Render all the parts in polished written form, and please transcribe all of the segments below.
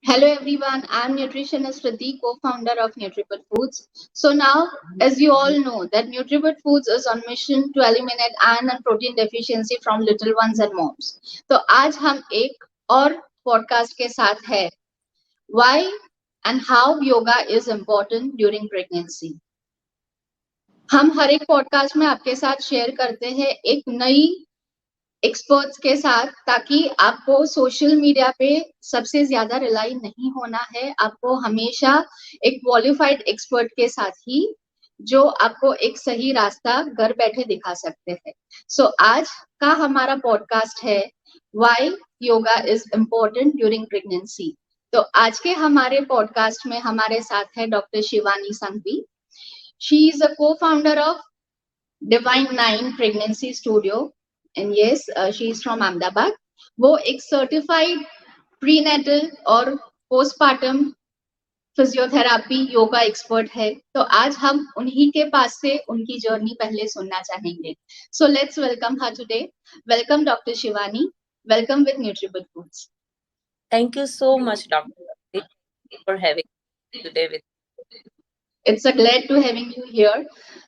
Hello everyone, I'm nutritionist Riddhi, co-founder of NutriBud Foods. So now, as you all know, that NutriBud Foods is on mission to eliminate iron and protein deficiency from little ones and moms. तो आज हम एक और podcast के साथ है Why and how yoga is important during pregnancy. हम हर एक पॉडकास्ट में आपके साथ शेयर करते हैं एक नई एक्सपर्ट्स के साथ, ताकि आपको सोशल मीडिया पे सबसे ज्यादा रिलाई नहीं होना है। आपको हमेशा एक क्वालिफाइड एक्सपर्ट के साथ ही जो आपको एक सही रास्ता घर बैठे दिखा सकते हैं। सो आज का हमारा पॉडकास्ट है why yoga is important during pregnancy. तो आज के हमारे पॉडकास्ट में हमारे साथ है doctor Shivani Sanghvi. She is a co-founder of Divine 9 Pregnancy Studio and yes, she is from Ahmedabad. वो एक सर्टिफाइड प्रीनेटल और पोस्टपार्टम फिजियोथेरापी योगा एक्सपर्ट है। तो आज हम उन्हीं के पास से उनकी जर्नी पहले सुनना चाहेंगे। So let's welcome her today. Welcome doctor Shivani. Welcome with Nutribud foods. Thank you so much, Dr. for having me today with. It's a glad to having you here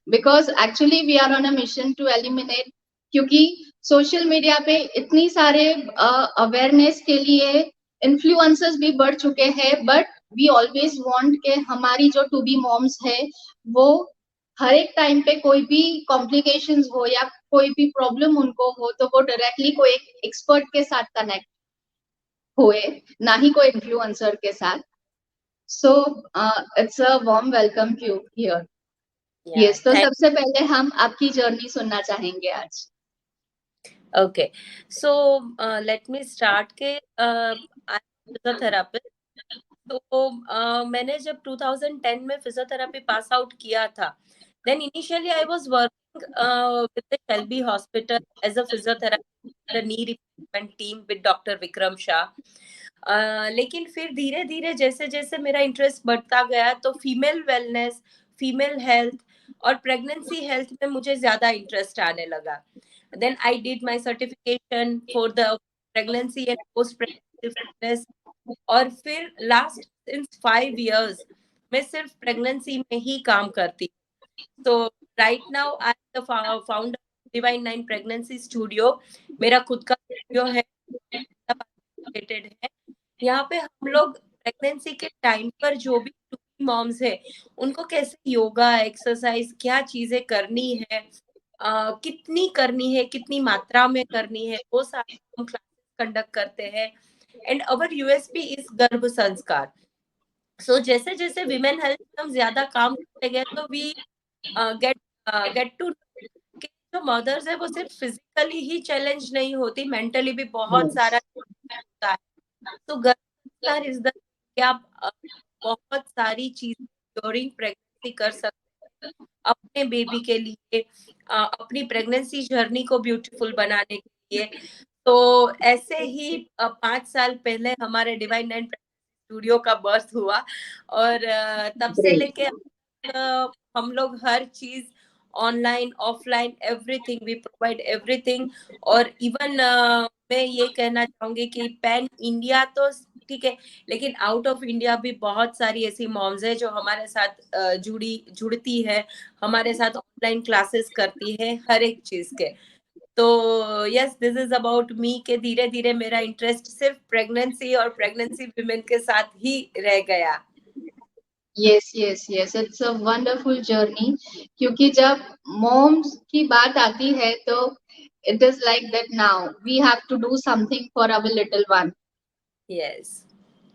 because actually we are on a mission to eliminate, क्योंकि social media पे इतनी सारे awareness के लिए influencers भी बढ़ चुके हैं, बट वी ऑलवेज वांट के हमारी जो टू बी मॉम्स है वो हर एक टाइम पे कोई भी कॉम्प्लिकेशंस हो या कोई भी प्रॉब्लम उनको हो तो वो डायरेक्टली कोई एक एक्सपर्ट के साथ कनेक्ट हुए, ना ही कोई इन्फ्लुएंसर के साथ। So it's a warm welcome to you here. Yeah, Yes, तो सबसे पहले हम आपकी जर्नी सुनना चाहेंगे आज। Okay, so let me start के I'm a physiotherapist. तो मैंने जब 2010 में फिजियोथेरेपी पास आउट किया था, then initially I was working with the Shelby Hospital as a physiotherapist, the knee replacement team with Dr. Vikram Shah. लेकिन फिर धीरे धीरे जैसे जैसे मेरा इंटरेस्ट बढ़ता गया तो फीमेल वेलनेस, फीमेल हेल्थ और प्रेगनेंसी हेल्थ में मुझे ज्यादा इंटरेस्ट आने लगा। Then I did my certification for the pregnancy and post pregnancy fitness, और फिर लास्ट सिंस 5 years मैं सिर्फ प्रेगनेंसी में ही काम करती हूँ। तो right now I am the founder divine 9 pregnancy studio. मेरा खुद का स्टूडियो है, यहाँ पे हम लोग प्रेगनेंसी के टाइम पर जो भी मॉम्स है उनको कैसे योगा एक्सरसाइज क्या चीजें करनी है, कितनी करनी है, कितनी मात्रा में करनी है, वो सारे हम क्लासेस कंडक्ट करते हैं। एंड अवर यूएसपी इज गर्भ संस्कार। सो जैसे जैसे विमेन हेल्थ हम ज्यादा काम करते गए तो वी गेट टू जो मदर्स है वो सिर्फ फिजिकली ही चैलेंज नहीं होती, मेंटली भी बहुत सारा होता है। तो गर्भ संस्कार इज द कि आप बहुत सारी चीजें ड्यूरिंग प्रेगनेंसी कर सकते हैं अपने बेबी के लिए, अपनी प्रेगनेंसी जर्नी को ब्यूटीफुल बनाने के लिए। तो ऐसे ही 5 साल पहले हमारे डिवाइन 9 स्टूडियो का बर्थ हुआ, और तब से लेके हम लोग हर चीज online offline everything we provide everything. और इवन मैं ये कहना चाहूंगी कि पैन इंडिया तो ठीक है, लेकिन आउट ऑफ इंडिया भी बहुत सारी ऐसी मॉम्स है जो हमारे साथ जुड़ती है, हमारे साथ ऑनलाइन क्लासेस करती है हर एक चीज के। तो yes, this is about me के धीरे धीरे मेरा इंटरेस्ट सिर्फ प्रेगनेंसी और प्रेगनेंसी विमेन के साथ ही रह गया। Yes yes yes, it's a wonderful journey, क्योंकि जब मॉम्स की बात आती है तो it is like that now we have to do something for our little one. Yes,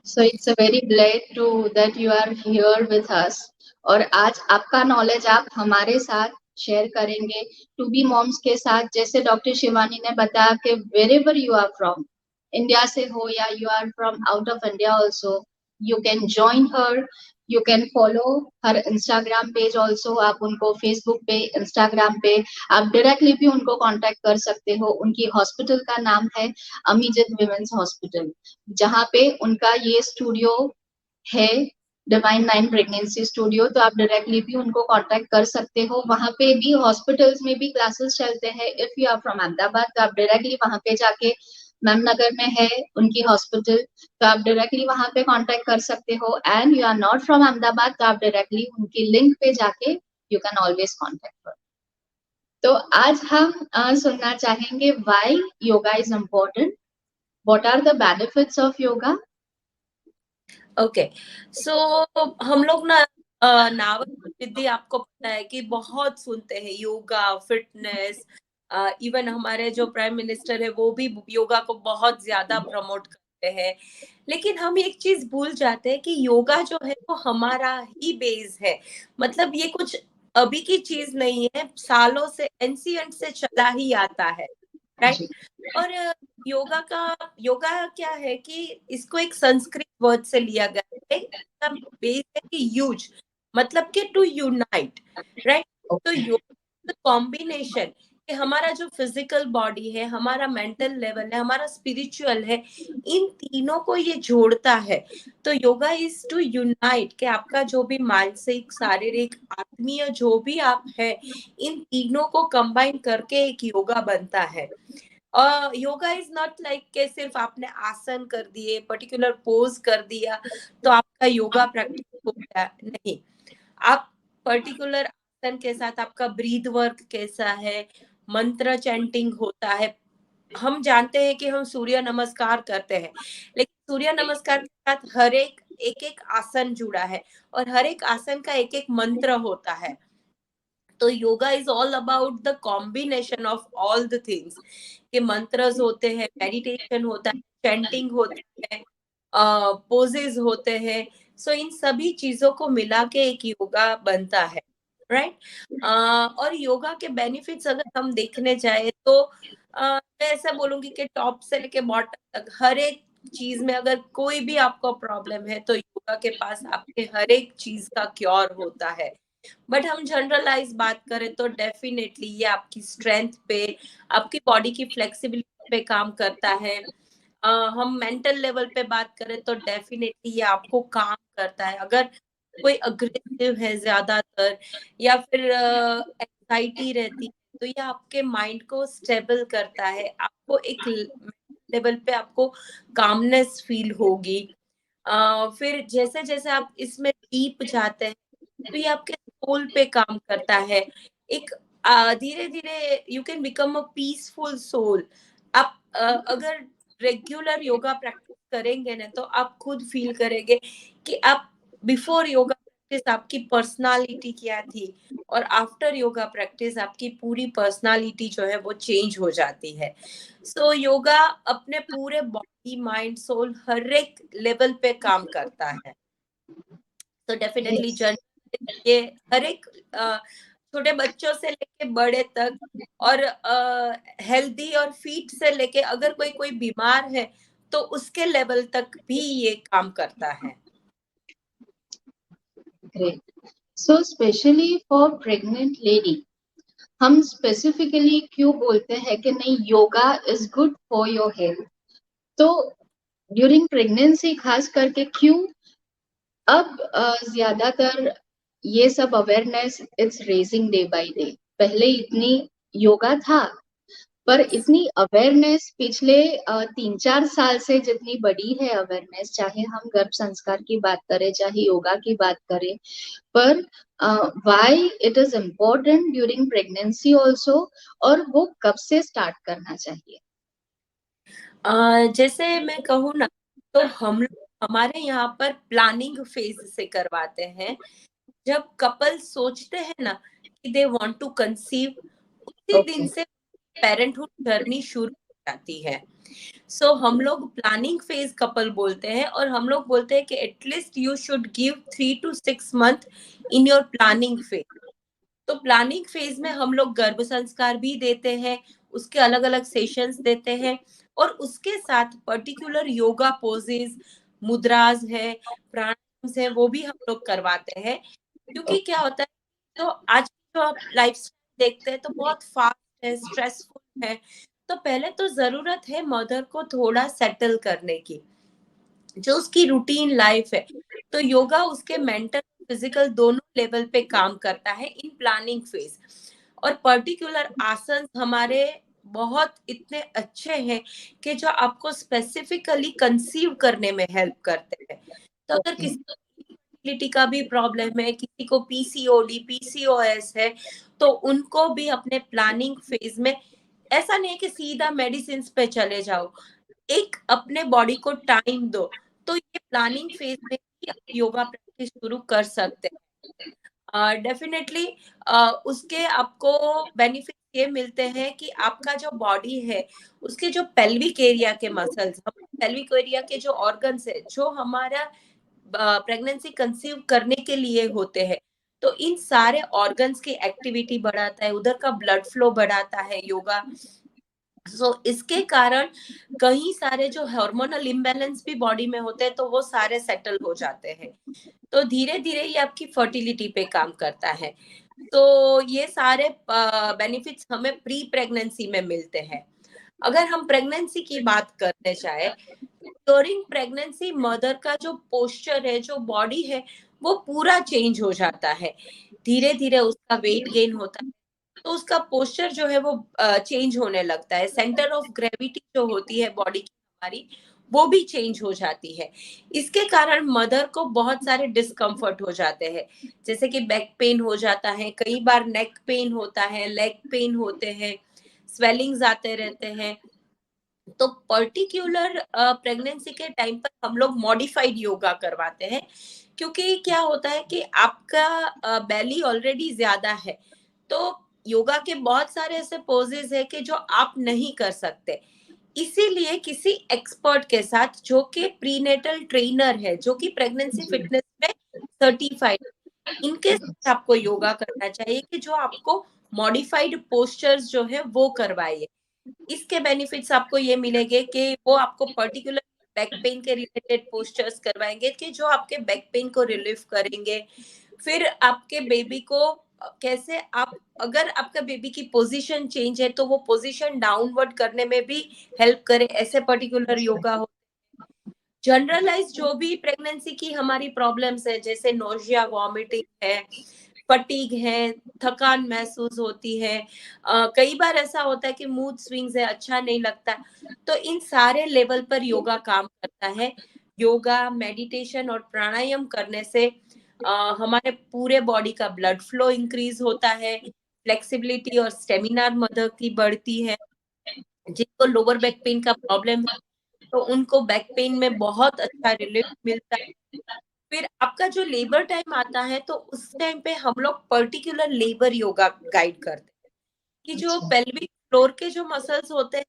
so it's a very glad to that you are here with us. और आज आपका नॉलेज आप हमारे साथ शेयर करेंगे टू बी मॉम्स के साथ। जैसे डॉक्टर शिवानी ने बताया कि wherever you are from, India से हो या you are from out of India also, you can join her, you can follow her Instagram page also. आप उनको फेसबुक पे, इंस्टाग्राम पे आप डायरेक्टली भी उनको कांटेक्ट कर सकते हो। उनकी हॉस्पिटल का नाम है अमीजद विमेंस हॉस्पिटल, जहाँ पे उनका ये स्टूडियो है डिवाइन 9 प्रेगनेंसी स्टूडियो। तो आप डायरेक्टली भी उनको कांटेक्ट कर सकते हो। वहाँ पे भी हॉस्पिटल्स में भी क्लासेस चलते हैं। If you are from Ahmedabad तो आप डायरेक्टली वहाँ पे जाके मैमनगर में है उनकी हॉस्पिटल, तो आप डायरेक्टली वहां पे कांटेक्ट कर सकते हो। And you are not from Ahmedabad, तो आप डायरेक्टली उनकी लिंक पे जाके you can always contact her। तो आज हम सुनना चाहेंगे why yoga is important, what are the benefits of yoga. Okay, so हम लोग ना नावल रिद्धि आपको पता है कि बहुत सुनते हैं योगा, फिटनेस। इवन हमारे जो प्राइम मिनिस्टर है वो भी योगा को बहुत ज्यादा प्रमोट करते हैं। लेकिन हम एक चीज भूल जाते हैं कि योगा जो है वो हमारा ही बेस है। मतलब ये कुछ अभी की चीज नहीं है, सालों से एंशिएंट से चला ही आता है, राइट। और योगा क्या है कि इसको एक संस्कृत वर्ड से लिया गया है। इसका बेस है कि यूज, मतलब कि टू यूनाइट, राइट। तो योगा कॉम्बिनेशन कि हमारा जो फिजिकल बॉडी है, हमारा मेंटल लेवल है, हमारा स्पिरिचुअल है, इन तीनों को ये जोड़ता है। तो योगा इज टू यूनाइट कि आपका जो भी मानसिक, शारीरिक, आत्मीय जो भी आप है, इन तीनों को कंबाइन करके एक योगा बनता है। योगा इज नॉट लाइक के सिर्फ आपने आसन कर दिए, पर्टिकुलर पोज कर दिया तो आपका योगा प्रैक्टिस हो गया, नहीं। आप पर्टिकुलर आसन के साथ आपका ब्रीथ वर्क कैसा है, मंत्र चैंटिंग होता है। हम जानते हैं कि हम सूर्य नमस्कार करते हैं, लेकिन सूर्य नमस्कार के साथ हर एक एक एक आसन जुड़ा है और हर एक आसन का एक एक मंत्र होता है। तो yoga is all about the combination of all the things के मंत्रस होते हैं, मेडिटेशन होता है, चैंटिंग होता है, पोजेज होते हैं। सो इन सभी चीजों को मिला के एक योगा बनता है, राइट। और योगा के बेनिफिट्स अगर हम देखने जाए तो मैं ऐसा बोलूंगी कि टॉप से लेके बॉटम तक हर एक चीज में अगर कोई भी आपको प्रॉब्लम है तो योगा के पास आपके हर एक चीज का क्योर होता है। बट हम जनरलाइज बात करें तो डेफिनेटली ये आपकी स्ट्रेंथ पे, आपकी बॉडी की फ्लेक्सिबिलिटी पे काम करता है। हम मेंटल लेवल पे बात करें तो डेफिनेटली ये आपको काम करता है। अगर कोई अग्रेसिव है ज्यादातर या फिर एंजाइटी रहती है तो ये आपके माइंड को स्टेबल करता है, आपको एक लेवल पे आपको कामनेस फील होगी। फिर जैसे जैसे आप इसमें डीप जाते हैं तो ये आपके सोल पे काम करता है। एक धीरे धीरे you can become a peaceful soul. आप अगर रेगुलर योगा प्रैक्टिस करेंगे ना तो आप खुद फील करेंगे कि आप बिफोर योगा प्रैक्टिस आपकी पर्सनालिटी क्या थी और आफ्टर योगा प्रैक्टिस आपकी पूरी पर्सनालिटी जो है वो चेंज हो जाती है। सो योगा अपने पूरे बॉडी, माइंड, सोल हर एक लेवल पे काम करता है। तो डेफिनेटली ये हर एक छोटे बच्चों से लेके बड़े तक और हेल्दी और फिट से लेके अगर कोई कोई बीमार है तो उसके लेवल तक भी ये काम करता है। Great. So specially for pregnant lady हम स्पेसिफिकली क्यों बोलते हैं कि नहीं yoga is good for your health, तो ड्यूरिंग प्रेगनेंसी खास करके क्यों अब ज्यादातर ये सब awareness it's raising day by day. पहले इतनी योगा था पर इतनी अवेयरनेस पिछले 3-4 साल से जितनी बड़ी है अवेयरनेस, चाहे हम गर्भ संस्कार की बात करें चाहे योगा की बात करें, पर why it is important during pregnancy also, और वो कब से स्टार्ट करना चाहिए। जैसे मैं कहूँ ना तो हम लोग हमारे यहाँ पर प्लानिंग फेज से करवाते हैं। जब कपल सोचते हैं ना कि दे वांट टू कंसीव, उसी दिन ओके। से पेरेंटहुड जर्नी शुरू हो जाती है। सो हम लोग प्लानिंग फेज कपल बोलते हैं और हम लोग बोलते हैं कि at least you should give 3 to 6 month in your planning phase. तो प्लानिंग फेज में हम लोग गर्भ संस्कार भी देते हैं, उसके अलग अलग सेशंस देते हैं और उसके साथ पर्टिकुलर योगा पोजेज, मुद्राज है, प्राणायाम है, वो भी हम लोग करवाते हैं। क्योंकि क्या होता है, तो आज जो आप लाइफ देखते हैं तो बहुत फास्ट है, स्ट्रेसफुल है। तो पहले तो जरूरत है मदर को थोड़ा सेटल करने की, जो उसकी रूटीन लाइफ है। तो योगा उसके मेंटल फिजिकल दोनों लेवल पे काम करता है इन प्लानिंग फेज। और पर्टिकुलर आसन हमारे बहुत इतने अच्छे हैं कि जो आपको स्पेसिफिकली कंसीव करने में हेल्प करते हैं। तो अगर किसी fertility का भी प्रॉब्लम है, किसी को पीसीओडी पीसीओएस है, तो उनको भी अपने प्लानिंग फेज में ऐसा नहीं है कि सीधा मेडिसिन पे चले जाओ, एक अपने बॉडी को टाइम दो, तो ये प्लानिंग फेज में ही आप योगा प्रैक्टिस शुरू कर सकते हैं। डेफिनेटली उसके आपको बेनिफिट ये मिलते हैं कि आपका जो बॉडी है उसके जो पेल्विक एरिया के मसल्स, पेल्विक एरिया के जो ऑर्गन्स है जो हमारा प्रेगनेंसी कंसीव करने के लिए होते हैं, तो इन सारे ऑर्गन्स की एक्टिविटी बढ़ाता है, उधर का ब्लड फ्लो बढ़ाता है योगा। इसके कारण कई सारे जो हार्मोनल इम्बैलेंस भी बॉडी में होते हैं तो वो सारे सेटल हो जाते हैं। तो धीरे धीरे ये आपकी फर्टिलिटी पे काम करता है। तो ये सारे बेनिफिट्स हमें प्री प्रेगनेंसी में मिलते हैं। अगर हम प्रेगनेंसी की बात करने चाहे, ड्यूरिंग प्रेगनेंसी मदर का जो पोस्चर है, जो बॉडी है, वो पूरा चेंज हो जाता है। धीरे धीरे उसका वेट गेन होता है, तो उसका पोस्चर जो है वो चेंज होने लगता है। सेंटर ऑफ ग्रेविटी जो होती है बॉडी की हमारी, वो भी चेंज हो जाती है। इसके कारण मदर को बहुत सारे डिस्कम्फर्ट हो जाते हैं, जैसे कि बैक पेन हो जाता है, कई बार नेक पेन होता है, लेग पेन होते हैं, स्वेलिंग्स आते रहते हैं। तो पर्टिकुलर प्रेगनेंसी के टाइम पर हम लोग मॉडिफाइड योगा करवाते हैं, क्योंकि क्या होता है कि आपका बेली ऑलरेडी ज्यादा है, तो योगा के बहुत सारे ऐसे पोजेस है कि जो आप नहीं कर सकते, इसीलिए किसी एक्सपर्ट के साथ जो कि प्रीनेटल ट्रेनर है, जो कि प्रेगनेंसी फिटनेस में सर्टिफाइड, इनके साथ आपको योगा करना चाहिए कि जो आपको मॉडिफाइड पोस्चर्स जो है वो करवाइए। इसके बेनिफिट्स आपको ये मिलेंगे कि वो आपको पर्टिकुलर बैक पेन के रिलेटेड पोस्चर्स करवाएंगे कि जो आपके बैक पेन को रिलीफ करेंगे। फिर आपके बेबी को कैसे आप, अगर आपका बेबी की पोजीशन चेंज है तो वो पोजीशन डाउनवर्ड करने में भी हेल्प करे, ऐसे पर्टिकुलर योगा हो। जनरलाइज जो भी प्रेगनेंसी की हमारी प्रॉब्लम्स है, जैसे नोजिया, वॉमिटिंग है, फटीग है, थकान महसूस होती है, कई बार ऐसा होता है कि मूड स्विंग्स है, अच्छा नहीं लगता, तो इन सारे लेवल पर योगा काम करता है। योगा, मेडिटेशन और प्राणायाम करने से हमारे पूरे बॉडी का ब्लड फ्लो इंक्रीज होता है, फ्लेक्सिबिलिटी और स्टेमिना मदर की बढ़ती है। जिनको लोअर बैक पेन का प्रॉब्लम है तो उनको बैक पेन में बहुत अच्छा रिलीफ मिलता है। फिर आपका जो लेबर टाइम आता है तो उस टाइम पे हम लोग पर्टिकुलर लेबर योगा गाइड करते हैं कि जो पेल्विक फ्लोर के जो मसल्स होते हैं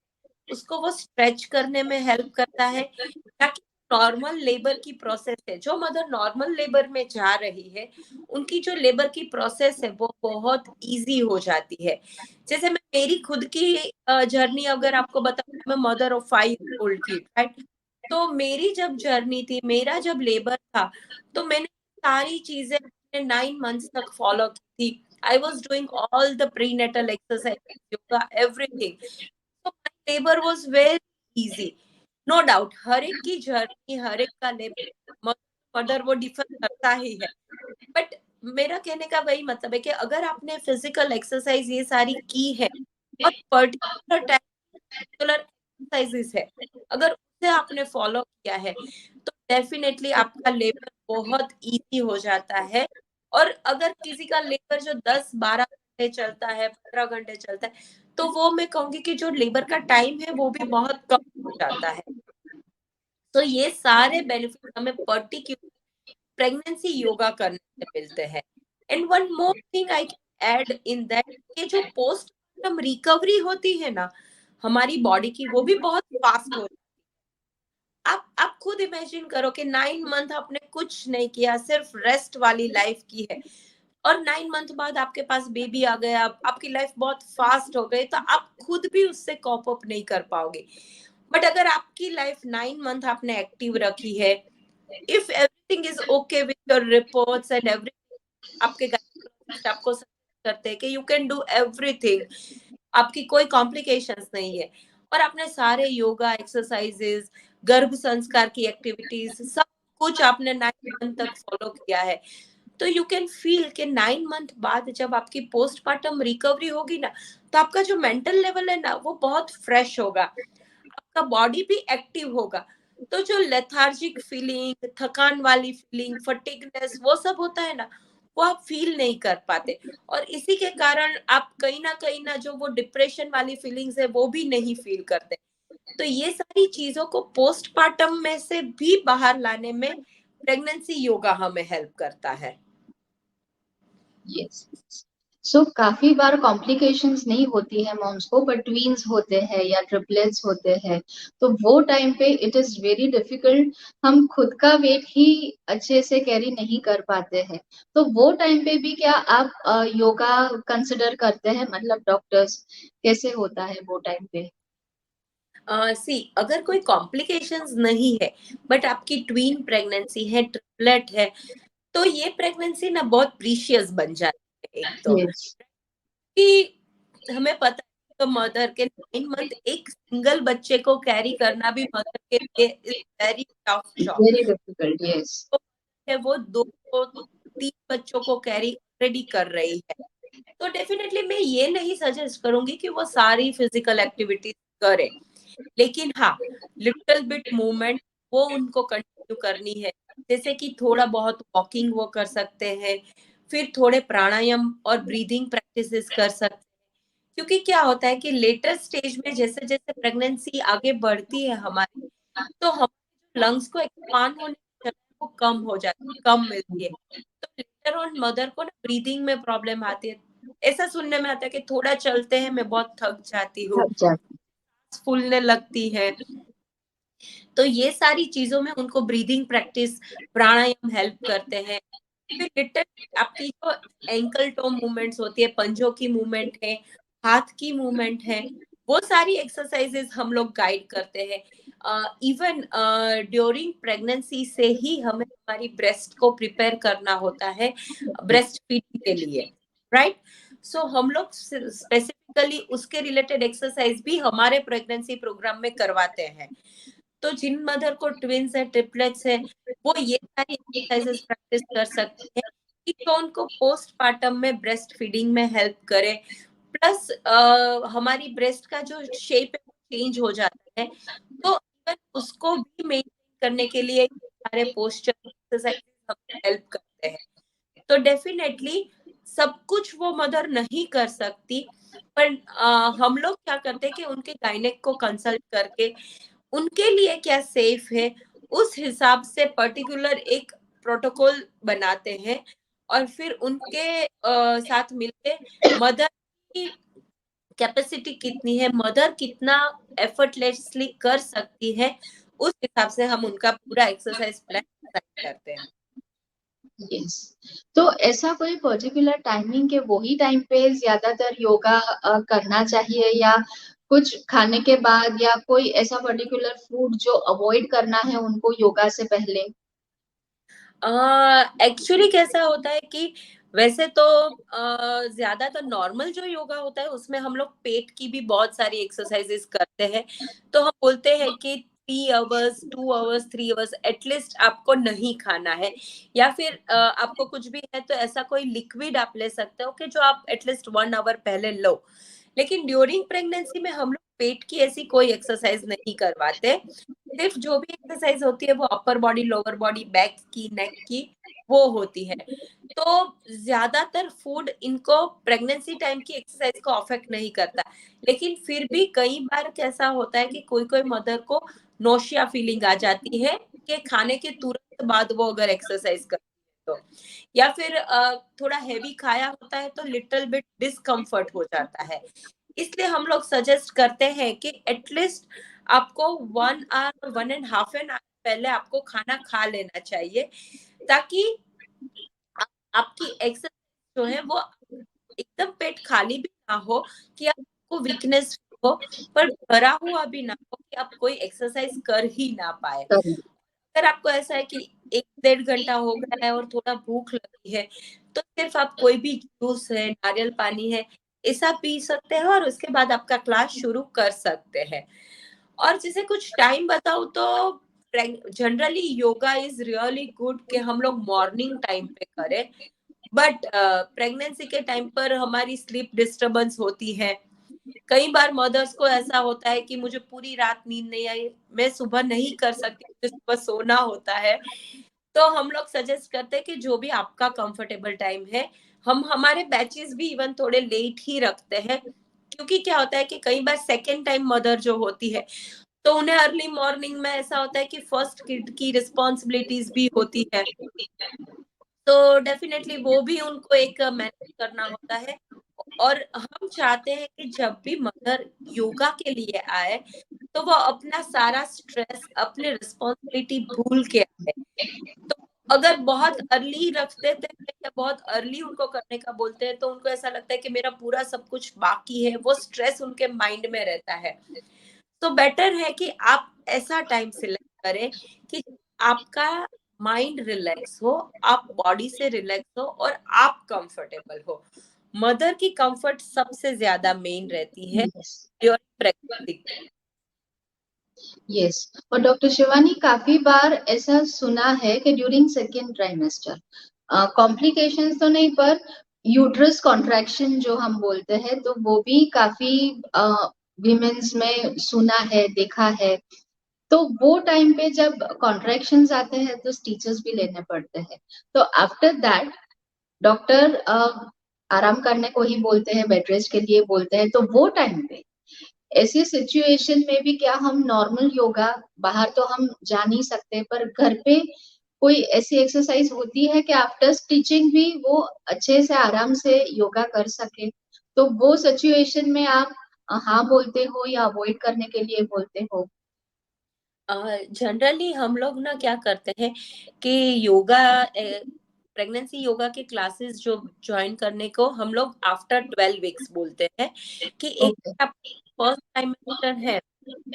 उसको वो स्ट्रेच करने में हेल्प करता है, ताकि नॉर्मल लेबर की प्रोसेस है, जो मदर नॉर्मल लेबर में जा रही है, उनकी जो लेबर की प्रोसेस है वो बहुत इजी हो जाती है। जैसे मैं मेरी खुद की जर्नी अगर आपको बताऊं, मैं mother of 5 year old kid, right? तो मेरी जब जर्नी थी, मेरा जब लेबर था, तो मैंने सारी चीजें 9 months तक फॉलो की थी। I was doing all the prenatal exercise, yoga, everything. तो my labour was very easy. No doubt हर एक की जर्नी, हर एक का लेबर, मदर वो डिफर करता ही है, बट मेरा कहने का वही मतलब है कि अगर आपने फिजिकल एक्सरसाइज ये सारी की है और पर्टिकुलर पर्टिकुलर एक्सरसाइजेस है, अगर उसे आपने फॉलो किया है, तो डेफिनेटली आपका लेबर बहुत इजी हो जाता है। और अगर किसी का लेबर जो 10-12 घंटे चलता है, 15 घंटे चलता है, तो वो मैं कहूंगी कि जो लेबर का टाइम है वो भी बहुत कम हो जाता है। तो ये सारे बेनिफिट हमें पर्टिकुलर प्रेगनेंसी योगा करने से मिलते हैं। And one more thing I can add in that, कि जो पोस्टमार्टम रिकवरी होती है ना हमारी बॉडी की, वो भी बहुत फास्ट होती है। आप खुद इमेजिन करो कि 9 मंथ आपने कुछ नहीं किया, सिर्फ रेस्ट वाली लाइफ की है, और 9 मंथ बाद आपके पास बेबी आ गया, आपकी लाइफ बहुत फास्ट हो गई, तो आप खुद भी उससे कॉप अप नहीं कर पाओगे। बट अगर आपकी लाइफ 9 मंथ आपने एक्टिव रखी है, if everything is okay with your reports and everything, आपके गाइनेकोलॉजिस्ट आपको सजेस्ट करते हैं कि यू कैन डू एवरीथिंग, आपकी कोई कॉम्प्लिकेशंस नहीं है, और आपने सारे योगा एक्सरसाइजेस, गर्भ संस्कार की एक्टिविटीज, सब कुछ आपने 9 मंथ तक फॉलो किया है, तो यू कैन फील कि 9 मंथ बाद जब आपकी पोस्टमार्टम रिकवरी होगी ना, तो आपका जो मेंटल लेवल है ना वो बहुत फ्रेश होगा, आपका बॉडी भी एक्टिव होगा। तो जो लेथार्जिक फीलिंग, थकान वाली फीलिंग, फटीगनेस वो सब होता है ना, वो आप फील नहीं कर पाते। और इसी के कारण आप कहीं ना जो वो डिप्रेशन वाली फीलिंग्स है वो भी नहीं फील करते। तो ये सारी चीजों को पोस्टमार्टम में से भी बाहर लाने में प्रेगनेंसी योगा हमें हेल्प करता है। यस। सो काफी बार कॉम्प्लिकेशंस नहीं होती है मॉम्स को, बट ट्वींस होते हैं या ट्रिपलेट्स होते हैं, तो वो टाइम पे इट इज वेरी डिफिकल्ट। हम खुद का वेट ही अच्छे से कैरी नहीं कर पाते हैं, तो वो टाइम पे भी क्या आप योगा कंसिडर करते हैं? मतलब डॉक्टर्स कैसे होता है वो टाइम पे? सी अगर कोई कॉम्प्लिकेशंस नहीं है बट आपकी ट्वीन प्रेगनेंसी है, ट्रिपलेट है, तो ये प्रेगनेंसी ना बहुत प्रीशियस बन जाती है। एक तो यस, कि हमें पता है तो मदर के 9 मंथ एक सिंगल बच्चे को कैरी करना भी मदर के लिए is very tough job. Very difficult. Yes, तो है वो 2 3 बच्चों को कैरी ऑलरेडी कर रही है, तो डेफिनेटली मैं ये नहीं सजेस्ट करूंगी कि वो सारी फिजिकल एक्टिविटीज करे, लेकिन हाँ लिटिल बिट मूवमेंट वो उनको कंटिन्यू करनी है। जैसे कि थोड़ा बहुत वॉकिंग वो कर सकते हैं, फिर थोड़े प्राणायाम और ब्रीदिंग प्रैक्टिसेस कर सकते हैं। क्योंकि क्या होता है कि लेटर स्टेज में जैसे जैसे प्रेगनेंसी आगे बढ़ती है हमारी, तो हमारे लंग्स को एक्सपांड होने की जगह वो कम हो जाती है, कम मिलती है। तो लेटर ऑन मदर को ना ब्रीदिंग में प्रॉब्लम आती है। ऐसा सुनने में आता है कि थोड़ा चलते हैं मैं बहुत थक जाती हूँ, थक जाती। फूलने लगती है। तो ये सारी चीजों में उनको ब्रीदिंग प्रैक्टिस, प्राणायाम हेल्प करते हैं। फिर लिटिल आपकी जो एंकल टो मूवमेंट्स होती है, पंजों की मूवमेंट है, हाथ की मूवमेंट है, वो सारी एक्सरसाइजेस हम लोग गाइड करते हैं। इवन ड्यूरिंग प्रेगनेंसी से ही हमें हमारी ब्रेस्ट को प्रिपेयर करना होता है ब्रेस्ट फीडिंग के लिए, राइट। सो हम लोग स्पेसिफिकली उसके रिलेटेड एक्सरसाइज भी हमारे प्रेगनेंसी प्रोग्राम में करवाते हैं। तो जिन मदर को ट्विंस है, ट्रिपलेट्स है, वो ये सारी एक्सरसाइजेस प्रैक्टिस कर सकते हैं कि जो उनको पोस्टपार्टम में ब्रेस्ट फीडिंग में हेल्प करे। प्लस हमारी ब्रेस्ट का जो शेप है चेंज हो जाता है, तो इवन उसको भी मेंटेन करने के लिए सारे पोस्चर एक्सरसाइजेस हमें हेल्प करते हैं। तो डेफिनेटली सब कुछ वो मदर नहीं कर सकती, पर हम लोग क्या करते हैं कि उनके गायनेक को कंसल्ट करके उनके लिए क्या सेफ है उस हिसाब से पर्टिकुलर एक प्रोटोकॉल बनाते हैं, और फिर उनके साथ मिलके मदर की कैपेसिटी कितनी है, मदर कितना एफर्टलेसली कर सकती है, उस हिसाब से हम उनका पूरा एक्सरसाइज प्लान करते हैं। यस। तो ऐसा कोई पर्टिकुलर टाइमिंग के वही टाइम पे ज्यादातर योगा करना चाहिए, या कुछ खाने के बाद, या कोई ऐसा पर्टिकुलर फूड जो अवॉइड करना है उनको योगा से पहले? एक्चुअली कैसा होता है कि वैसे तो ज्यादातर नॉर्मल जो योगा होता है उसमें हम लोग पेट की भी बहुत सारी एक्सरसाइजेस करते हैं। तो हम बोलते हैं कि 3 आवर्स 2 आवर्स 3 आवर्स एटलीस्ट आपको नहीं खाना है, या फिर आपको कुछ भी है तो ऐसा कोई लिक्विड आप ले सकते हो कि जो आप एटलीस्ट 1 आवर पहले लो। लेकिन ड्यूरिंग प्रेगनेंसी में हम लोग पेट की ऐसी कोई एक्सरसाइज नहीं करवाते। सिर्फ जो भी एक्सरसाइज होती है वो upper body, lower body, back की, नेक की वो होती है। तो ज्यादातर फूड इनको प्रेगनेंसी टाइम की एक्सरसाइज को अफेक्ट नहीं करता। लेकिन फिर भी कई बार कैसा होता है कि कोई कोई मदर को नोशिया फीलिंग आ जाती है कि खाने के तुरंत बाद वो अगर एक्सरसाइज करती है तो, या फिर थोड़ा हैवी खाया होता है तो लिटिल बिट डिस्कम्फर्ट हो जाता है। इसलिए हम लोग सजेस्ट करते हैं कि एटलीस्ट आपको 1 आवर 1.5 आवर पहले आपको खाना खा लेना चाहिए, ताकि आपकी एक्सरसाइज जो है वो एकदम पेट खाली भी ना हो कि आपको वीकनेस हो, पर भरा हुआ भी ना हो कि आप कोई एक्सरसाइज कर ही ना पाए। अगर आपको ऐसा है कि 1 1.5 घंटा हो गया है और थोड़ा भूख लगी है, तो सिर्फ आप कोई भी जूस है, नारियल पानी है, ऐसा पी सकते हैं और उसके बाद आपका क्लास शुरू कर सकते हैं। और जैसे कुछ टाइम बताऊं तो generally yoga is really good कि हम लोग मॉर्निंग टाइम पे करें, बट प्रेगनेंसी के टाइम पर हमारी स्लीप डिस्टरबेंस होती है। कई बार मदर्स को ऐसा होता है कि मुझे पूरी रात नींद नहीं आई, मैं सुबह नहीं कर सकती, मुझे सुबह सोना होता है। तो हम लोग सजेस्ट करते हैं कि जो भी आपका कंफर्टेबल टाइम है, हम हमारे बैचेस भी इवन थोड़े लेट ही रखते हैं, क्योंकि क्या होता है कि कई बार सेकेंड टाइम मदर जो होती है, तो उन्हें अर्ली मॉर्निंग में ऐसा होता है कि फर्स्ट किड की रिस्पॉन्सिबिलिटीज भी होती है, तो डेफिनेटली वो भी उनको एक मैनेज करना होता है। और हम चाहते हैं कि जब भी मदर योगा के लिए आए, तो वो अपना सारा स्ट्रेस, अपने रिस्पॉन्सिबिलिटी भूल के आए। तो अगर बहुत अर्ली रख देते हैं या बहुत अर्ली उनको करने का बोलते हैं, तो उनको ऐसा लगता है कि मेरा पूरा सब कुछ बाकी है, वो स्ट्रेस उनके माइंड में रहता है। तो बेटर है कि आप ऐसा टाइम सिलेक्ट करें कि आपका माइंड रिलैक्स हो, आप बॉडी से रिलैक्स हो और आप कंफर्टेबल हो। मदर की कंफर्ट सबसे ज्यादा मेन रहती है Yes. During pregnancy. यस, और डॉक्टर शिवानी काफी बार ऐसा सुना है कि ड्यूरिंग सेकेंड ट्राइमेस्टर कॉम्प्लिकेशंस तो नहीं पर यूट्रस कॉन्ट्रैक्शन जो हम बोलते हैं, तो वो भी काफी विमेन्स में सुना है, देखा है। तो वो टाइम पे जब कॉन्ट्रैक्शंस आते हैं तो स्टिचेस भी लेने पड़ते हैं। तो आफ्टर दैट डॉक्टर आराम करने को ही बोलते हैं, बेड रेस्ट के लिए बोलते हैं। तो वो टाइम पे ऐसी सिचुएशन में भी क्या हम नॉर्मल योगा, बाहर तो हम जा नहीं सकते, पर घर पे कोई ऐसी एक्सरसाइज होती है कि आफ्टर स्टिचिंग भी वो अच्छे से आराम से योगा कर सके? तो वो सिचुएशन में आप हाँ बोलते हो या अवॉइड करने के लिए बोलते हो? जनरली हम लोग ना क्या करते हैं कि योगा, प्रेगनेंसी योगा के क्लासेस जो ज्वाइन करने को हम लोग आफ्टर 12 वीक्स बोलते हैं कि एक ओके। फर्स्ट ट्राइमेस्टर है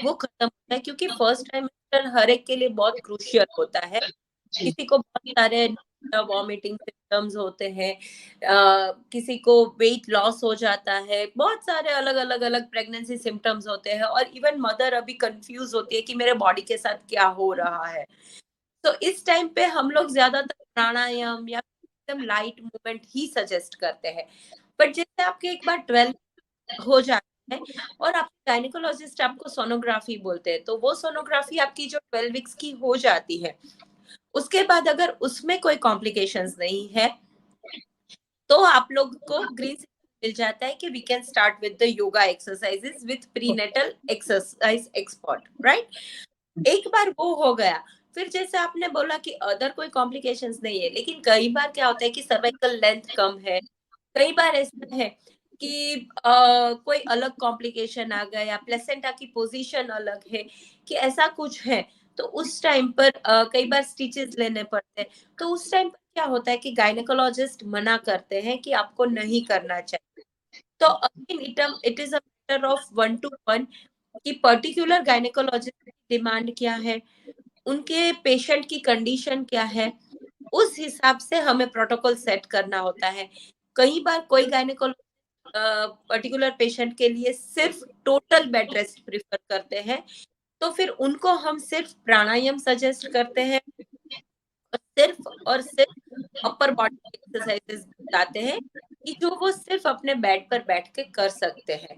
वो खत्म होता है, क्योंकि फर्स्ट ट्राइमेस्टर हर एक के लिए बहुत क्रूशियल होता है। जी। किसी को बहुत सारे वॉमिटिंग सिम्टम्स होते हैं, किसी को वेट लॉस हो जाता है, बहुत सारे अलग अलग अलग प्रेगनेंसी सिम्टम्स होते हैं, और इवन मदर अभी कंफ्यूज होती है कि मेरे बॉडी के साथ क्या हो रहा है। तो इस टाइम पे हम लोग ज्यादातर प्राणायाम या एकदम लाइट मूवमेंट ही सजेस्ट करते हैं। बट जैसे आपके एक बार 12 हो जाता है और आपके गायनेकोलॉजिस्ट आपको सोनोग्राफी बोलते हैं, तो वो सोनोग्राफी आपकी जो 12 वीक्स की हो जाती है, उसके बाद अगर उसमें कोई कॉम्प्लिकेशंस नहीं है, तो आप लोग को ग्रीन सिग्नल मिल जाता है कि we can start with the yoga exercises with prenatal exercise expert, right. एक बार वो हो गया, फिर जैसे आपने बोला कि अदर कोई कॉम्प्लिकेशंस नहीं है, लेकिन कई बार क्या होता है कि सर्वाइकल लेंथ कम है, कई बार ऐसा है कि कोई अलग कॉम्प्लिकेशन आ गया, प्लेसेंटा की पोजीशन अलग है, कि ऐसा कुछ है, तो उस टाइम पर कई बार स्टिचेस लेने पड़ते हैं। तो उस टाइम पर क्या होता है कि गायनेकोलॉजिस्ट मना करते हैं कि आपको नहीं करना चाहिए। तो again it is a matter of 1 to 1 कि पर्टिकुलर गायनेकोलॉजिस्ट की डिमांड क्या है, उनके पेशेंट की कंडीशन क्या है, उस हिसाब से हमें प्रोटोकॉल सेट करना होता है। कई बार कोई गायनेकोलॉजिस्ट पर्टिकुलर पेशेंट के लिए सिर्फ टोटल बेड रेस्ट प्रिफर करते हैं, तो फिर उनको हम सिर्फ प्राणायाम सजेस्ट करते हैं, सिर्फ और सिर्फ अपर बॉडी एक्सरसाइजेस बताते हैं कि जो वो सिर्फ अपने बेड पर बैठ के कर सकते हैं।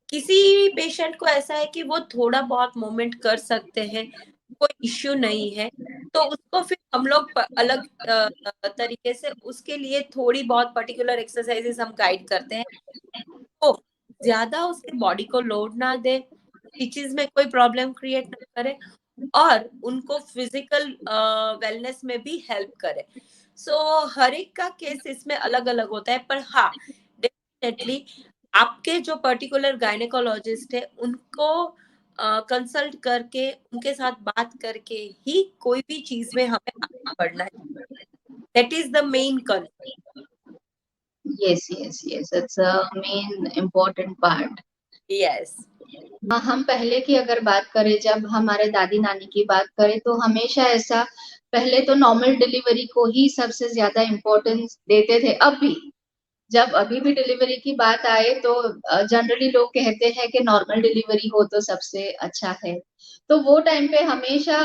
किसी पेशेंट को ऐसा है कि वो थोड़ा बहुत मूवमेंट कर सकते हैं, कोई इश्यू नहीं है, तो उसको फिर हम लोग अलग तरीके से उसके लिए थोड़ी बहुत पर्टिकुलर एक्सरसाइजेस हम गाइड करते हैं, तो ज्यादा उसके बॉडी को लोड ना दे, स्टिचेस में कोई प्रॉब्लम क्रिएट ना करे, और उनको फिजिकल वेलनेस में भी हेल्प करे। सो हर एक का केस इसमें अलग अलग होता है, पर हाँ, डेफिनेटली आपके जो पर्टिकुलर गायनेकोलॉजिस्ट है उनको कंसल्ट करके, उनके साथ बात करके ही कोई भी चीज में हमें आगे बढ़ना है। That is the main concern. Yes yes yes, it's a main important part. Yes. हम पहले की अगर बात करें, जब हमारे दादी नानी की बात करें, तो हमेशा ऐसा, पहले तो नॉर्मल डिलीवरी को ही सबसे ज्यादा इम्पोर्टेंस देते थे, अब भी जब अभी भी डिलीवरी की बात आए तो जनरली लोग कहते हैं कि नॉर्मल डिलीवरी हो तो सबसे अच्छा है। तो वो टाइम पे हमेशा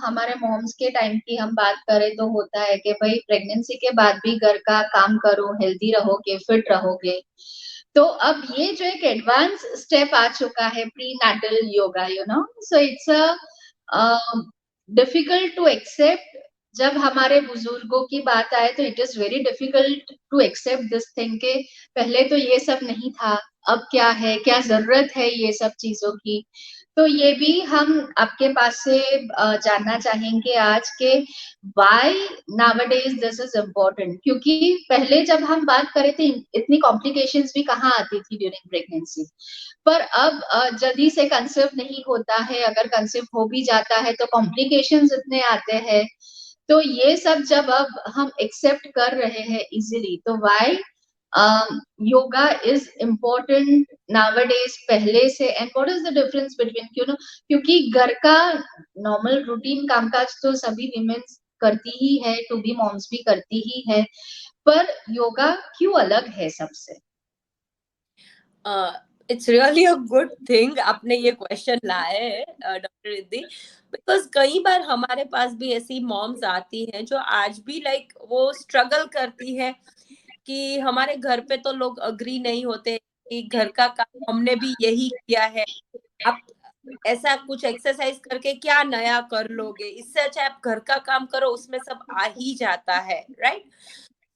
हमारे मॉम्स के टाइम की हम बात करें तो होता है कि भाई प्रेगनेंसी के बाद भी घर का काम करो, हेल्दी रहोगे, फिट रहोगे। तो अब ये जो एक एडवांस स्टेप आ चुका है prenatal yoga, so it's a difficult to accept. जब हमारे बुजुर्गों की बात आए तो it is very difficult to accept this thing के पहले तो ये सब नहीं था, अब क्या है, क्या जरूरत है ये सब चीजों की। तो ये भी हम आपके पास से जानना चाहेंगे आज के why nowadays this is important, क्योंकि पहले जब हम बात करें थे इतनी कॉम्प्लिकेशंस भी कहाँ आती थी ड्यूरिंग प्रेगनेंसी। पर अब जल्दी से कंसीव नहीं होता है, अगर कंसीव हो भी जाता है तो कॉम्प्लिकेशंस इतने आते हैं। तो ये सब जब अब हम एक्सेप्ट कर रहे हैं इजीली, तो why yoga is important nowadays पहले से, and what is the difference between, क्योंकि घर का नॉर्मल रूटीन कामकाज तो सभी विमेन्स करती ही है, टू बी मॉम्स भी करती ही है, पर योगा क्यों अलग है सबसे? It's really a good thing आपने ये क्वेश्चन लाए है डॉक्टर रिद्धि, बिकॉज कई बार हमारे पास भी ऐसी मॉम्स आती हैं जो आज भी लाइक वो स्ट्रगल करती है कि हमारे घर पे तो लोग अग्री नहीं होते कि घर का काम हमने भी यही किया है, आप ऐसा कुछ एक्सरसाइज करके क्या नया कर लोगे, इससे अच्छा आप घर का काम करो, उसमें सब आ ही जाता है, राइट।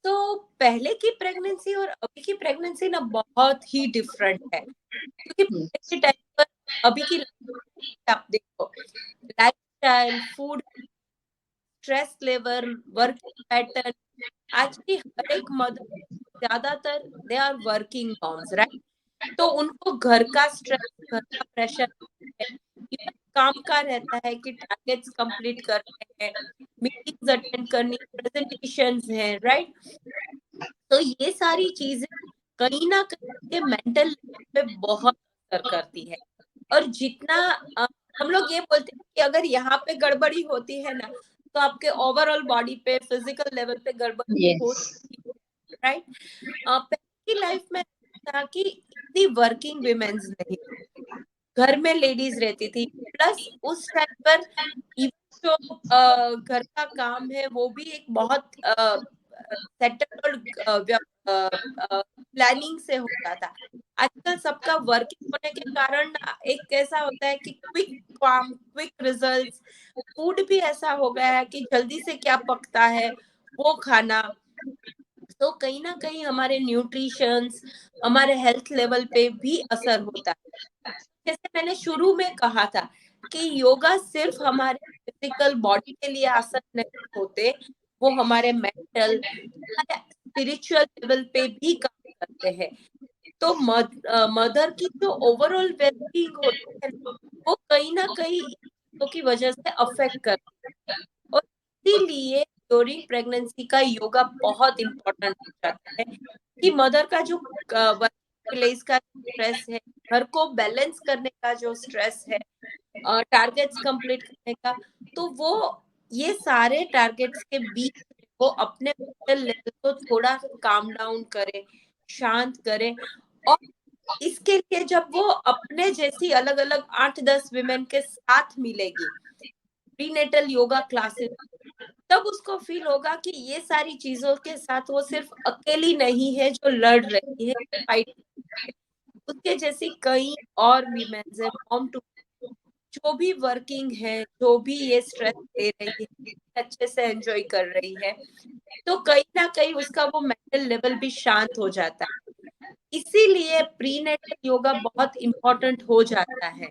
तो पहले की प्रेगनेंसी और अभी की प्रेगनेंसी ना बहुत ही डिफरेंट है, क्योंकि पहले के टाइम पर अभी की आप देखो, lifestyle, food, stress level, work pattern, आज की हर एक मदर ज्यादातर they are working moms, right. तो उनको घर का स्ट्रेस, घर का प्रेशर है, इवन काम का रहता है कि टारगेट्स कंप्लीट करने हैं, मीटिंग्स अटेंड करनी, प्रेजेंटेशंस हैं, राइट। तो ये सारी चीजें कहीं ना कहीं मेंटल लेवल पे बहुत असर करती है। और जितना अ, हम लोग ये बोलते हैं कि अगर यहाँ पे गड़बड़ी होती है ना, तो आपके ओवरऑल बॉडी पे, फिजिकल लेवल पे गड़बड़ी यस। होती है, राइट। पहले की लाइफ में था कि इतनी वर्किंग विमेन्स नहीं, घर में लेडीज रहती थी, प्लस उस टाइम पर इवन जो घर का काम है वो भी एक बहुत सेटल्ड प्लानिंग से होता था। आजकल सबका वर्किंग होने के कारण एक ऐसा होता है कि क्विक काम, क्विक रिजल्ट्स, फूड भी ऐसा हो गया है कि जल्दी से क्या पकता है वो खाना। तो कहीं ना कहीं हमारे न्यूट्रिशंस, हमारे हेल्थ लेवल पे भी असर होता है। जैसे मैंने शुरू में कहा था कि योगा सिर्फ हमारे फिजिकल बॉडी के लिए आसन नहीं होते, वो हमारे मेंटल, हमारे स्पिरिचुअल लेवल पे भी काम करते हैं। तो मदर की जो ओवरऑल वेलबींग होती है वो कहीं ना कहीं इन चीजों की वजह से अफेक्ट करती है। और इसीलिए ड्यूरिंग प्रेगनेंसी का योगा बहुत इंपॉर्टेंट हो जाता है कि मदर का जो वर्क प्लेस का स्ट्रेस है, घर को बैलेंस करने का जो स्ट्रेस है, टारगेट्स कंप्लीट करने का, तो वो ये सारे टारगेट्स के बीच में वो अपने मेंटल लेवल को थोड़ा काम डाउन करे, शांत करे। और इसके लिए जब वो अपने जैसी अलग अलग 8-10 विमेन के साथ मिलेगी प्रीनेटल योगा क्लासेस, तब उसको फील होगा कि ये सारी चीजों के साथ वो सिर्फ अकेली नहीं है जो लड़ रही है, फाइट, उसके जैसी कई और वीमेन्स है, मॉम टू, जो भी वर्किंग है, जो भी ये स्ट्रेस ले रही है, अच्छे से एंजॉय कर रही है, तो कहीं ना कहीं उसका वो मेंटल लेवल भी शांत हो जाता है। इसीलिए प्रीनेटल योगा बहुत इम्पोर्टेंट हो जाता है।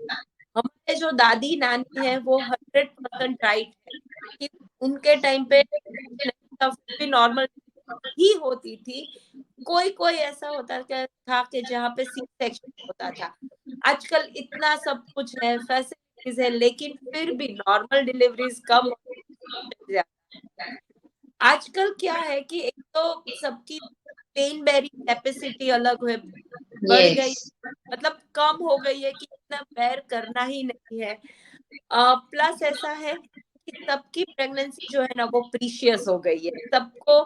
हमारे जो दादी नानी है वो 100% राइट है कि उनके टाइम पे नहीं था, फिर भी नॉर्मल ही होती थी। कोई कोई ऐसा होता था कि जहाँ पे सी सेक्शन होता था। आजकल इतना सब कुछ है, फैसिलिटीज है, लेकिन फिर भी नॉर्मल डिलीवरीज कम होती जा- आजकल क्या है कि एक तो सबकी पेन बेरिंग कैपेसिटी अलग है, बढ़ यस। गई, मतलब कम हो गई है कि इतना बेर करना ही नहीं है। प्लस ऐसा है कि सबकी प्रेगनेंसी जो है ना वो प्रीशियस हो गई है, सबको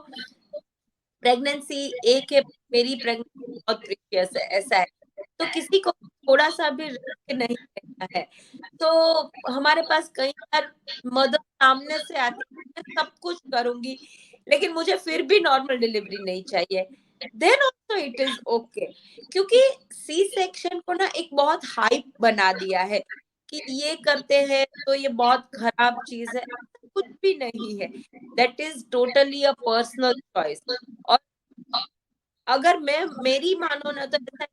प्रेगनेंसी एक है मेरी प्रेगनेंसी बहुत प्रीशियस है, ऐसा है। तो किसी को थोड़ा सा भी रिस्क नहीं लेना है। तो हमारे पास कई बार मदर सामने से आती है, मैं सब कुछ करूंगी लेकिन मुझे फिर भी नॉर्मल डिलीवरी नहीं चाहिए, then also it is okay. क्योंकि सी सेक्शन को ना एक बहुत हाइप बना दिया है कि ये करते हैं तो ये बहुत खराब चीज है, ऐसा कुछ भी नहीं है। That is totally a personal choice. और अगर मैं मेरी मानो ना तो ऐसा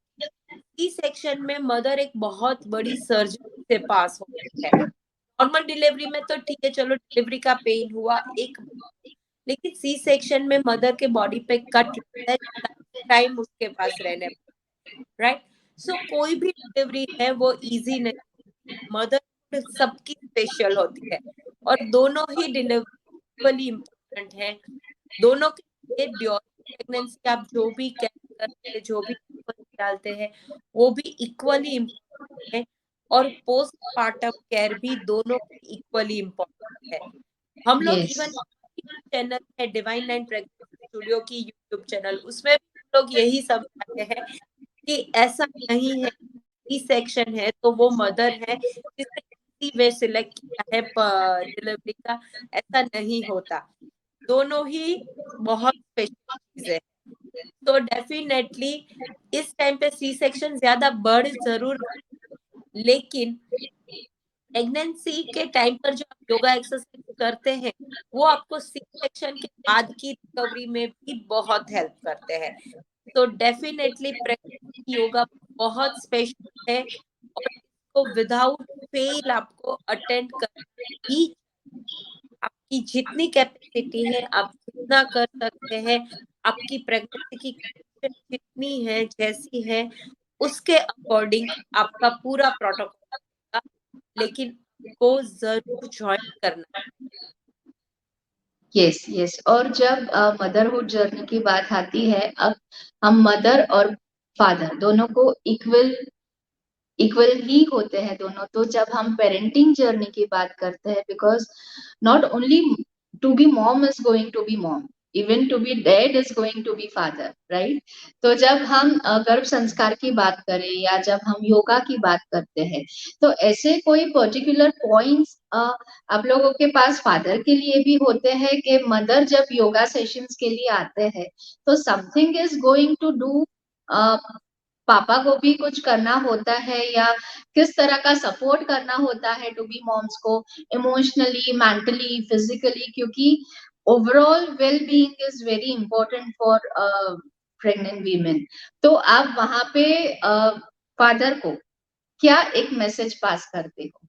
सी सेक्शन में मदर एक बहुत बड़ी सर्जरी से पास होती है। नॉर्मल डिलीवरी में तो ठीक है, चलो डिलीवरी का पेन हुआ एक, लेकिन सी सेक्शन में मदर के बॉडी पे कट लगता है, टाइम उसके पास रहने, राइट। सो कोई भी डिलीवरी है वो इजी नहीं, मदर सबकी स्पेशल होती है और दोनों ही डिलीवरी इम्पोर्टेंट है। दोनों के लिए ड्यूरिंग प्रेगनेंसी आप जो भी केयर करते हैं, जो भी डालते हैं, वो भी इक्वली इम्पोर्टेंट है। और पोस्ट पार्टम केयर भी दोनों इक्वली इम्पोर्टेंट है। हम लोग Yes. इवन चैनल है डिवाइन एंड प्रेगनेंसी स्टूडियो की यूट्यूब चैनल, उसमें भी लोग यही समझाते हैं कि ऐसा नहीं है सी सेक्शन है तो वो मदर है जिसने इसी वे सिलेक्ट किया है डिलीवरी का, ऐसा नहीं होता। दोनों ही बहुत स्पेशल चीजें हैं। तो डेफिनेटली इस टाइम पे सी सेक्शन ज्यादा बढ़ जरूर, लेकिन प्रेगनेंसी के टाइम पर जो आप योगा एक्सरसाइज करते हैं वो आपको सी सेक्शन के बाद की रिकवरी में भी बहुत हेल्प करते हैं। तो डेफिनेटली प्रेगनेंसी योगा बहुत स्पेशल है और इसको विदाउट फेल आपको अटेंड करना ही, आपकी जितनी कैपेसिटी है आप जितना कर सकते हैं, आपकी प्रेगनेंसी की कंडीशन जितनी है जैसी है उसके अकॉर्डिंग आपका पूरा प्रोटोकॉल, लेकिन को जरूर ज्वाइन करना। Yes yes. और जब मदरहुड जर्नी की बात आती है, अब हम मदर और फादर दोनों को इक्वल ही होते हैं दोनों। तो जब हम पेरेंटिंग जर्नी की बात करते हैं, because not only to be mom is going to be mom, even to be dad is going to be father, right. तो जब हम गर्भ संस्कार की बात करें या जब हम योगा की बात करते हैं, तो ऐसे कोई पर्टिकुलर पॉइंट्स आप लोगों के पास फादर के लिए भी होते हैं कि मदर जब योगा सेशंस के लिए आते हैं तो something is going to do, पापा को भी कुछ करना होता है या किस तरह का सपोर्ट करना होता है टू बी मॉम्स को, इमोशनली, मेंटली, फिजिकली, क्योंकि overall well being is very important for pregnant women. तो आप वहां पे फादर को क्या एक मैसेज पास करते हो?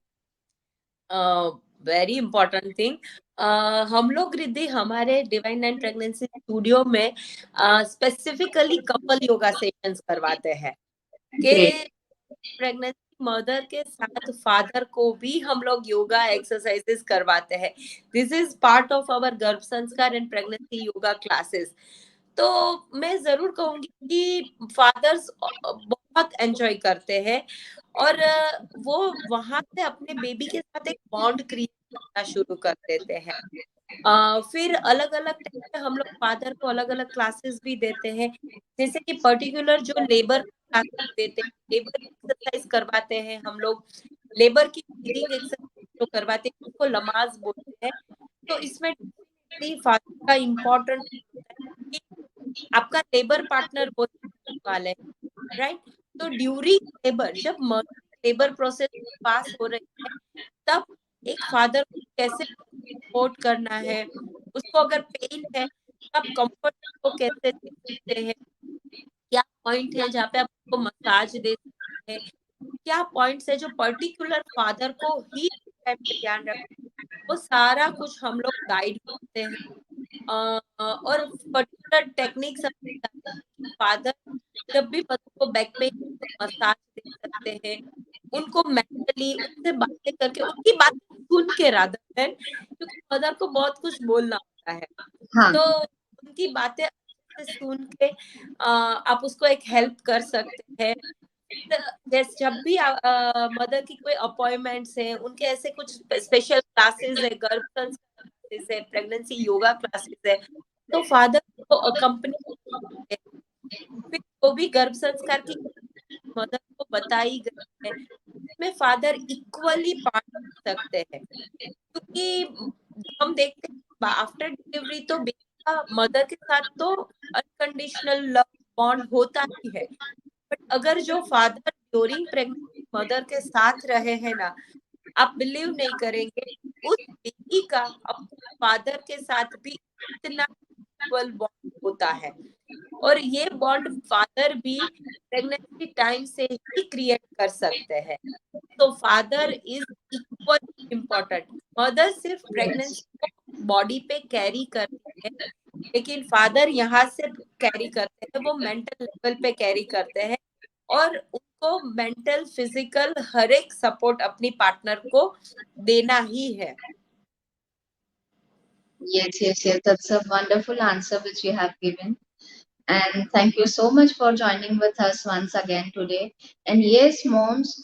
वेरी इंपॉर्टेंट थिंग, हम लोग रिद्धि हमारे डिवाइन एंड प्रेगनेंसी स्टूडियो में स्पेसिफिकली कपल योगा सेशंस करवाते हैं कि ग्रेट। प्रेगनेंसी मदर के साथ फादर को भी हम लोग योगा एक्सरसाइजेस करवाते हैं। This is part of our garbh sanskar and pregnancy yoga classes. तो मैं जरूर कहूंगी कि फादर्स बहुत एंजॉय करते हैं और वो वहां से अपने बेबी के साथ एक बॉन्ड क्रिएट करना शुरू कर देते हैं। फिर अलग अलग टाइम पे हम लोग फादर को अलग अलग क्लासेस भी देते हैं, जैसे कि पर्टिकुलर जो लेबर क्लासेस देते हैं, लेबर एक्सरसाइज करवाते हैं हम लोग, लेबर की ब्रीदिंग एक्सरसाइज जो करवाते हैं उसको लमाज बोलते हैं। तो इसमें फादर का इम्पोर्टेंट होता है कि आपका लेबर पार्टनर होने वाले हैं, राइट। तो ड्यूरिंग लेबर जब लेबर प्रोसेस पास हो रही है तब एक फादर को कैसे सपोर्ट करना है, उसको अगर पेन है तब कंफर्ट को कैसे दे सकते हैं, क्या पॉइंट है जहाँ पे आप उसको मसाज दे सकते हैं, क्या पॉइंट्स है जो पर्टिकुलर फादर को ही टाइम पे ध्यान रखना, वो सारा कुछ हम लोग गाइड करते हैं। और पर्टिकुलर टेक्निक्स फादर जब भी बच्चों को बैक पेन तो मसाज दे सकते हैं, उनको मेंटली उनसे बातें करके उनकी बात सुन के रादर देन, क्योंकि मदर को बहुत कुछ बोलना होता है। हाँ। तो उनकी बातें अच्छे से सुन के आप उसको एक हेल्प कर सकते हैं। जैसे जब भी मदर की कोई अपॉइंटमेंट्स है, उनके ऐसे कुछ स्पेशल क्लासेस है, गर्भ संस्कार क्लासेस है, प्रेगनेंसी योगा क्लासेस है, तो फादर को कंपनी जो भी गर्भ संस्कार की मदर को बताई गई है उसमें फादर इक्वली पार्ट ले सकते हैं, क्योंकि हम देखते हैं आफ्टर डिलीवरी तो बेटा मदर के साथ तो अनकंडीशनल लव बॉन्ड होता ही है, बट अगर जो फादर ड्यूरिंग प्रेगनेंसी मदर के साथ रहे हैं ना, आप बिलीव नहीं करेंगे उस बेबी का अपने फादर के साथ भी इतना इक्वल बॉन्ड होता है, और ये बॉन्ड फादर भी प्रेगनेंसी टाइम से ही क्रिएट कर सकते हैं। तो father is equal important. Mother सिर्फ प्रेगनेंसी को बॉडी पे कैरी करती है, लेकिन फादर यहाँ से कैरी करते हैं, वो मेंटल लेवल पे कैरी करते हैं, और उनको मेंटल फिजिकल हर एक सपोर्ट अपनी पार्टनर को देना ही है। Yes. That's a wonderful answer which you have given. And thank you so much for joining with us once again today. And yes, moms,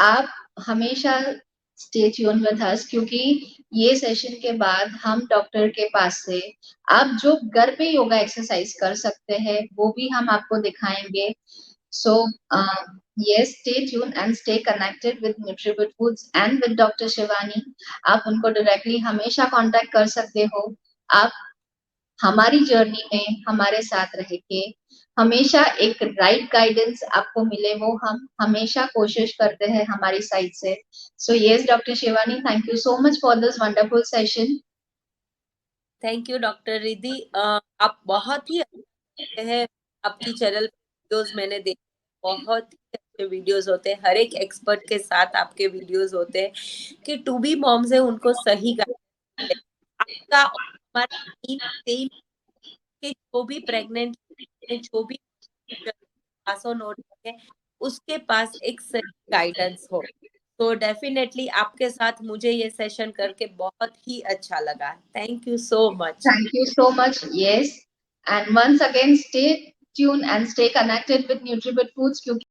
आप हमेशा stay tuned with us, क्योंकि ये session के बाद हम डॉक्टर के पास से आप जो घर पे योगा एक्सरसाइज कर सकते हैं वो भी हम आपको दिखाएंगे. So yes, stay tuned and stay connected with Nutribut Foods and with Dr. Shivani. आप उनको डायरेक्टली हमेशा कांटेक्ट कर सकते हो. आप हमारी जर्नी में हमारे साथ रह के हमेशा एक राइट गाइडेंस आपको मिले, वो हम हमेशा कोशिश करते हैं हमारी साइड से. So yes doctor Shivani, thank you so much for this wonderful session. Thank you doctor Riddhi, आप बहुत ही अच्छे हैं, आपकी चैनल वीडियोस मैंने देखे, बहुत ही अच्छे वीडियोस होते हैं, हर एक एक्सपर्ट के साथ आपके वीडियोस होते हैं कि टू बी मॉम्स है उनको सही गाइडेंस है आपका, और हमारा सेम कि जो भी प्रेग्नेंट जो भी पास ऑन हो रही है उसके पास एक सही गाइडेंस हो. तो डेफिनेटली आपके साथ मुझे ये सेशन करके बहुत ही अच्छा लगा. Thank you so much. Thank you so much. Yes, and once again stay tuned and stay connected with Nutribut Foods, क्योंकि